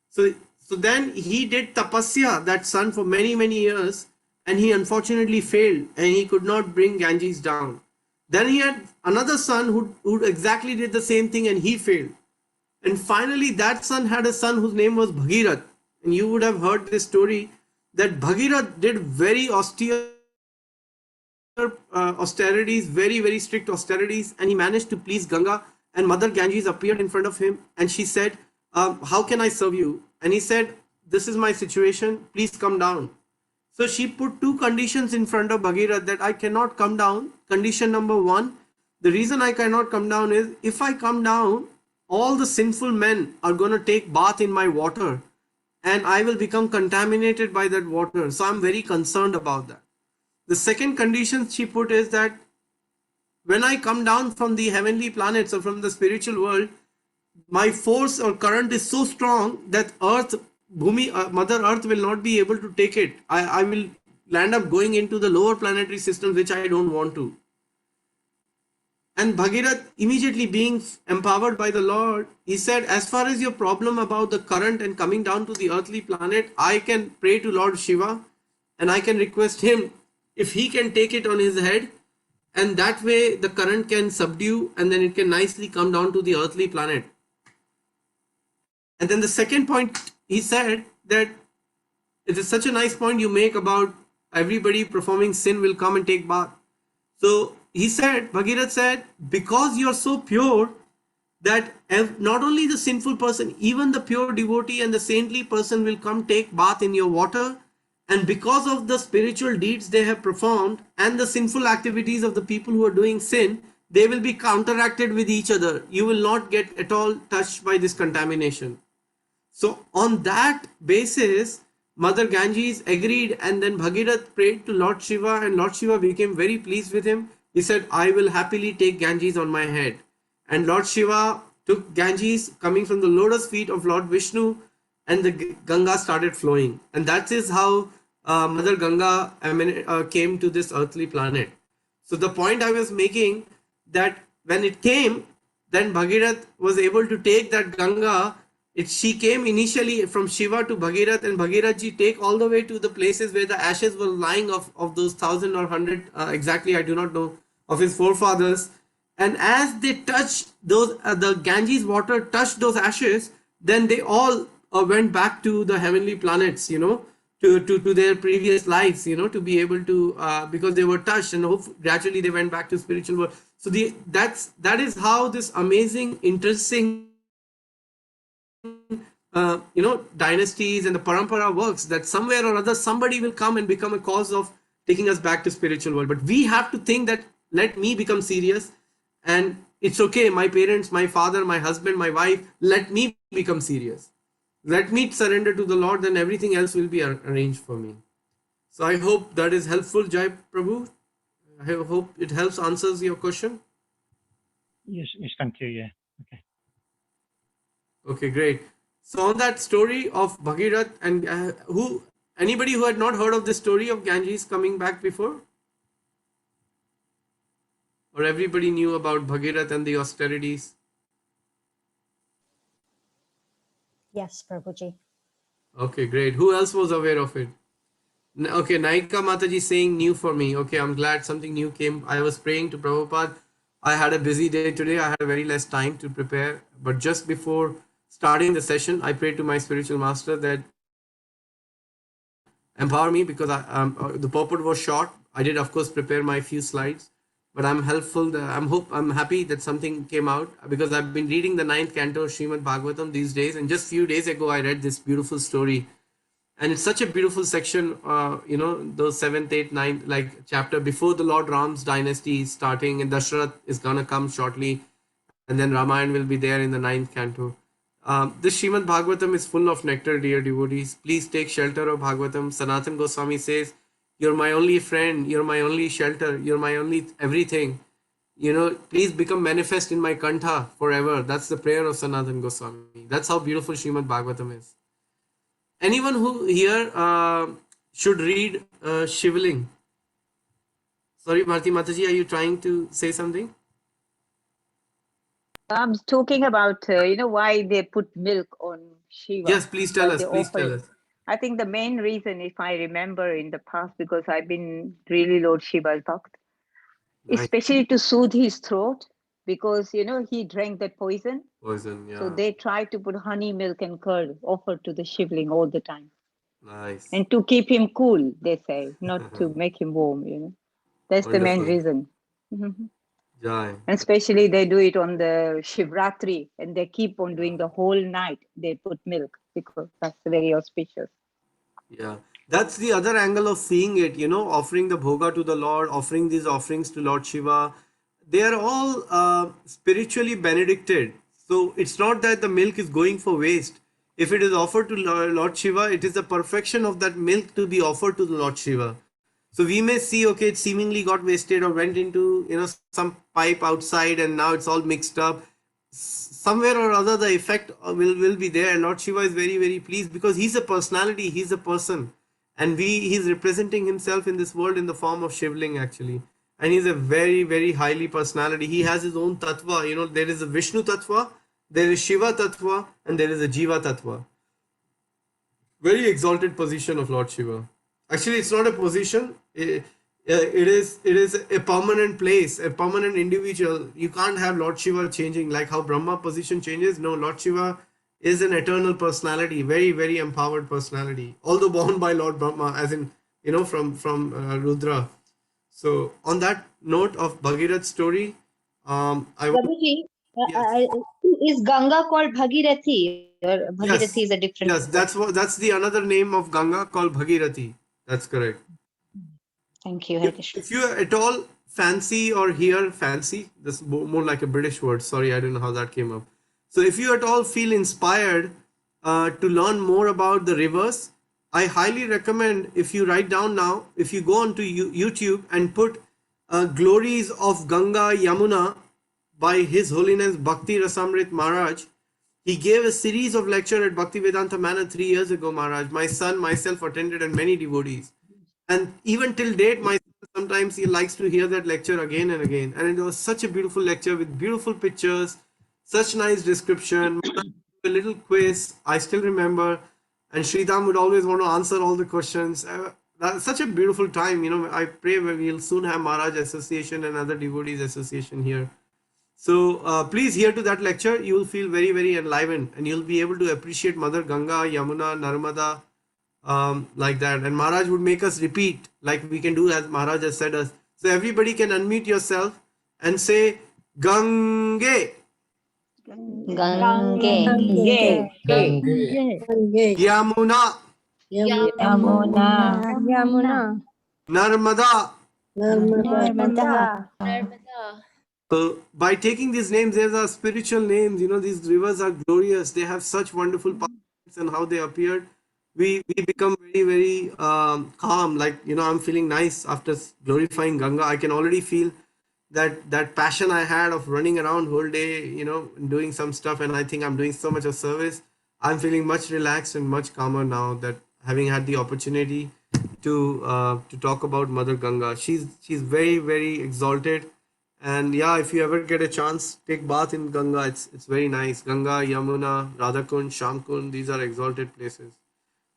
So then he did tapasya, that son, for many, many years, and he unfortunately failed and he could not bring Ganges down. Then he had another son who exactly did the same thing and he failed. And finally, that son had a son whose name was Bhagirath. And you would have heard this story that Bhagirath did very austerities, very, very strict austerities, and he managed to please Ganga. And Mother Ganges appeared in front of him and she said, how can I serve you? And he said, this is my situation, please come down. So she put two conditions in front of Bhagirath that I cannot come down. Condition number one, the reason I cannot come down is if I come down, all the sinful men are going to take bath in my water and I will become contaminated by that water. So I'm very concerned about that. The second condition she put is that when I come down from the heavenly planets or from the spiritual world, my force or current is so strong that Mother Earth will not be able to take it. I will land up going into the lower planetary systems, which I don't want to. And Bhagirath, immediately being empowered by the Lord, he said, as far as your problem about the current and coming down to the earthly planet, I can pray to Lord Shiva and I can request him if he can take it on his head, and that way the current can subdue and then it can nicely come down to the earthly planet. And then the second point, he said that it is such a nice point you make about everybody performing sin will come and take bath. So he said, Bhagirath said, because you are so pure that not only the sinful person, even the pure devotee and the saintly person will come take bath in your water. And because of the spiritual deeds they have performed and the sinful activities of the people who are doing sin, they will be counteracted with each other. You will not get at all touched by this contamination. So on that basis, Mother Ganges agreed, and then Bhagirath prayed to Lord Shiva and Lord Shiva became very pleased with him. He said, I will happily take Ganges on my head. And Lord Shiva took Ganges coming from the lotus feet of Lord Vishnu, and the Ganga started flowing. And that is how Mother Ganga came to this earthly planet. So the point I was making, that when it came, then Bhagirath was able to take that Ganga. She came initially from Shiva to Bhagirath, and Bhagirath ji take all the way to the places where the ashes were lying of those 1,000 or 100, exactly I do not know, of his forefathers. And as they touched those, the Ganges water touched those ashes, then they all went back to the heavenly planets, to their previous lives, to be able to, because they were touched, and gradually they went back to spiritual world. So that is how this amazing, interesting, dynasties and the parampara works, that somewhere or other somebody will come and become a cause of taking us back to spiritual world. But we have to think that let me become serious, and it's okay, my parents, my father, my husband, my wife, let me become serious, let me surrender to the Lord, then everything else will be arranged for me. So I hope that is helpful, Jai Prabhu. I hope it helps answers your question. Yes, thank you. Yeah. Okay, great. So on that story of Bhagirath, and anybody who had not heard of the story of Ganges coming back before? Or everybody knew about Bhagirath and the austerities? Yes, Prabhuji. Okay, great. Who else was aware of it? Okay, Naika Mataji saying new for me. Okay, I'm glad something new came. I was praying to Prabhupada. I had a busy day today. I had very less time to prepare. But just before starting the session, I prayed to my spiritual master that empower me, because the purport was short. I did, of course, prepare my few slides, but I'm helpful. I'm happy that something came out, because I've been reading the 9th canto of Srimad Bhagavatam these days, and just few days ago I read this beautiful story, and it's such a beautiful section. Those 7th, 8th, 9th, like chapter before the Lord Ram's dynasty is starting, and Dasharath is gonna come shortly, and then Ramayana will be there in the 9th canto. This Srimad Bhagavatam is full of nectar, dear devotees. Please take shelter of Bhagavatam. Sanatan Goswami says, "You're my only friend, you're my only shelter, you're my only everything. Please become manifest in my kantha forever." That's the prayer of Sanatan Goswami. That's how beautiful Srimad Bhagavatam is. Anyone who here should read Shivling? Sorry, Bharti Mataji, are you trying to say something? I'm talking about, why they put milk on Shiva. Yes, please tell why us. they Please offer tell it. us. I think the main reason, if I remember in the past, because I've been really Lord Shiva's Bhakt, Nice. especially to soothe his throat, because, he drank that poison. Poison, yeah. So they try to put honey, milk and curd offered to the Shivling all the time. Nice. And to keep him cool, they say, not to make him warm, That's the main Wonderful. reason. Mhm. Jai. And especially they do it on the Shivratri and they keep on doing the whole night. They put milk because that's very auspicious. Yeah. That's the other angle of seeing it, offering the bhoga to the Lord, offering these offerings to Lord Shiva. They are all spiritually benedicted. So it's not that the milk is going for waste. If it is offered to Lord Shiva, it is the perfection of that milk to be offered to the Lord Shiva. So we may see, okay, it seemingly got wasted or went into, some pipe outside and now it's all mixed up. Somewhere or other, the effect will be there. Lord Shiva is very, very pleased because he's a personality, he's a person. And he's representing himself in this world in the form of Shivling actually. And he's a very, very highly personality. He has his own tattva. There is a Vishnu tattva, there is Shiva tattva, and there is a Jiva tattva. Very exalted position of Lord Shiva. Actually, it's not a position. It is a permanent place, a permanent individual. You can't have Lord Shiva changing like how Brahma position changes. No, Lord Shiva is an eternal personality, very, very empowered personality. Although born by Lord Brahma, as in from Rudra. So on that note of Bhagirath's story, I want. Prabhuji, Yes. is Ganga called Bhagirathi? Or Bhagirathi Yes. is a different Yes, that's the another name of Ganga called Bhagirathi. That's correct. Thank you, Hare Krishna. If you at all fancy or hear fancy, this is more like a British word. Sorry, I don't know how that came up. So if you at all feel inspired to learn more about the rivers, I highly recommend if you write down now, if you go onto YouTube and put glories of Ganga Yamuna by His Holiness Bhakti Rasamrit Maharaj. He gave a series of lecture at Bhaktivedanta Manor 3 years ago, Maharaj. My son, myself attended and many devotees. And even till date, my son, sometimes he likes to hear that lecture again and again. And it was such a beautiful lecture with beautiful pictures, such nice description, a little quiz. I still remember. And Sridham would always want to answer all the questions. That's such a beautiful time. I pray we'll soon have Maharaj Association and other devotees association here. So please hear to that lecture. You will feel very, very enlivened and you'll be able to appreciate Mother Ganga, Yamuna, Narmada, like that. And Maharaj would make us repeat like we can do as Maharaj has said us. So everybody can unmute yourself and say Gange, Gange. Yamuna, Narmada. So by taking these names, these are spiritual names. These rivers are glorious. They have such wonderful powers and how they appeared. We become very, very calm. Like, I'm feeling nice after glorifying Ganga. I can already feel that passion I had of running around whole day, doing some stuff. And I think I'm doing so much of service. I'm feeling much relaxed and much calmer now that having had the opportunity to talk about Mother Ganga. She's very, very exalted. And yeah, if you ever get a chance, take bath in Ganga. It's very nice. Ganga, Yamuna, Radhakund, Shamkund, these are exalted places.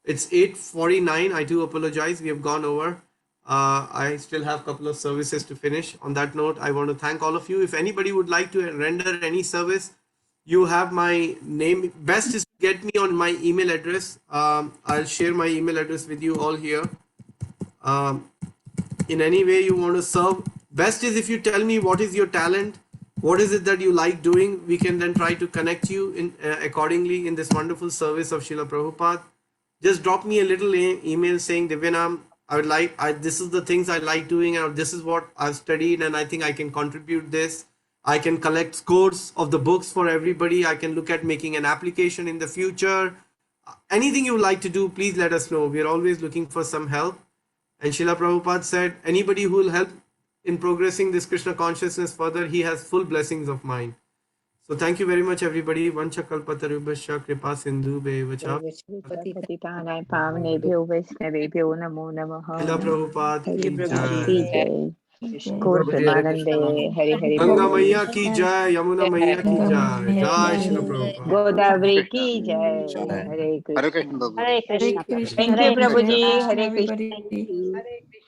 It's 8:49. I do apologize. We have gone over. I still have a couple of services to finish. On that note, I want to thank all of you. If anybody would like to render any service, you have my name. Best is to get me on my email address. I'll share my email address with you all here. In any way you want to serve, best is if you tell me what is your talent, what is it that you like doing. We can then try to connect you in accordingly in this wonderful service of Srila Prabhupada. Just drop me a little email saying, Divyanam, this is the things I like doing, or this is what I've studied and I think I can contribute this. I can collect scores of the books for everybody. I can look at making an application in the future. Anything you like to do, please let us know. We are always looking for some help. And Srila Prabhupada said, anybody who will help in progressing this Krishna consciousness further, he has full blessings of mine. So thank you very much, everybody. Vancha kalpatarubhasya kripa sindhu bevacha. पतितानां पावनेभ्यो वैष्णवेभ्यो नमो नमः। Srila Prabhupada Hari ki प्रभु jai. की जय। Jai. गौर Hare प्रेमानंदे Hari Hari Ganga बोल। Maiya ki jai, Yamuna Maiya ki jai. Jai Srila Prabhupada. Godavari की Krishna. जय। Jai. Hare Hare Krishna. Krishna, Babu. Hare Hare Krishna. Krishna. Thank you, Hare Prabhuji. Hare Krishna. Krishna, Hare Krishna. everybody.